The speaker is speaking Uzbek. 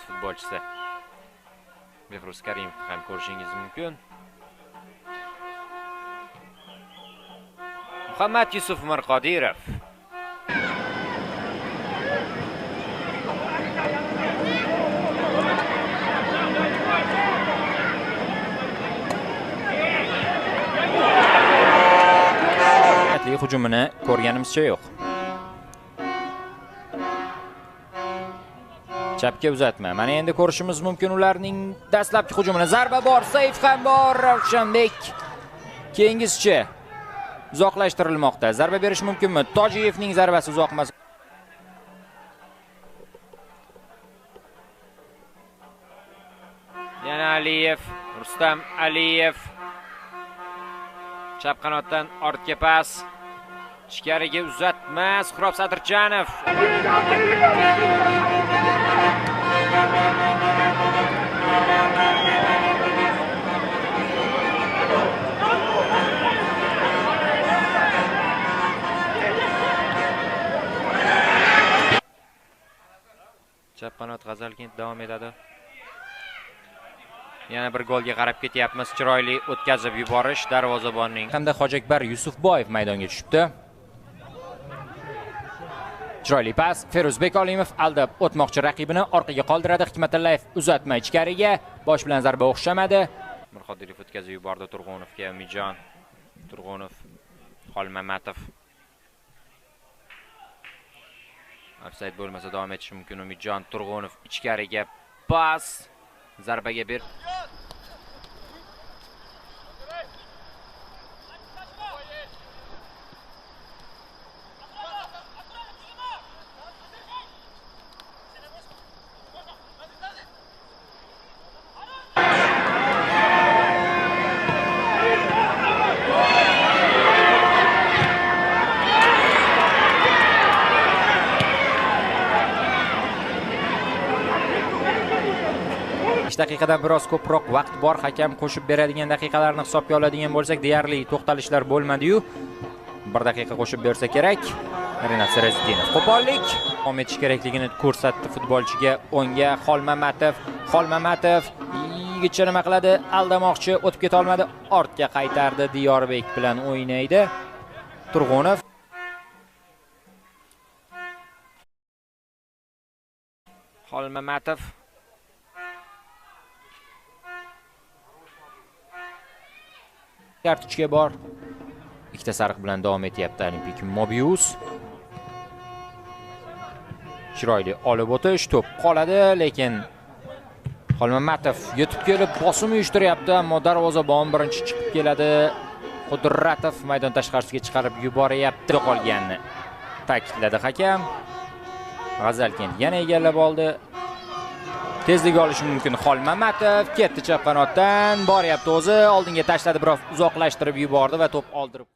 Futbolchisi Mehruz Karimovni ham ko'rishingiz mumkin. Muhammad Yusuf Mirqodirov. Hujumini ko'rganimizcha yo'q. Chapga uzatma. Mana endi ko'rishimiz mumkin ularning dastlabki hujumini. Zarba bor, Saif ham bor. Ravshanbek keyingisicha uzoqlashtirilmoqda. Zarba berish mumkinmi? Tojiyevning zarbasi uzoq emas. Yana Aliyev, Rustam Aliyev. Chap qanotdan ortga pas. Ichkariga uzatma, Suhrob Sadirjanov. Chap qanot G'azalkent davom etadi. Yana bir golga qarab ketyapmiz. Chiroyli o'tkazib yuborish darvozabonning hamda Hojakbar Yusufboyev maydonga tushibdi. Chiroyli pas. Feruzbek Olimov aldab o'tmoqchi raqibini orqaga qoldiradi. Hikmatullayev uzatma ichkariga. Bosh bilan zarba o'xshamadi. Mirqodirov o'tkazib yubordi Turg'unovga. Umidjon Turg'unov, Xolmamatov. Ofsayd bo'lmasa davom etishi mumkin. Umidjon Turg'unov ichkariga pas. Zarbaga ber. Daqiqadan biroz ko'proq vaqt bor. Hakam qo'shib beradigan daqiqalarni hisobga oladigan bo'lsak, deyarli to'xtalishlar bo'lmadi-yu. 1 daqiqa qo'shib bersa kerak. Renat Siraziddinov qo'pollik davom etish kerakligini ko'rsatdi futbolchiga. O'ngga Xolmamatov yigitcha nima qiladi? Aldamoqchi, o'tib keta olmadi. Ortga qaytardi. Diyorbek bilan o'ynaydi. Turg'unov Xolmamatov kartochka bor. Ikkita sariq bilan davom etyapti Olimpik Mobius. Chiroyli olib o'tish, to'p qoladi, lekin Xolmamatov yetib kelib bosim uyushtiryapti, ammo darvozabon birinchi chiqib keladi. Qudratov maydon tashqarisiga chiqarib yuboryapti. Qolganini ta'kidladi hakam. G'azalkent yana egallab oldi. Tezlik olishi mumkin. Xolmamatov ketdi chap qanotdan, boryapti o'zi, oldinga tashladi, biroq uzoqlashtirib yubordi va to'p oldirib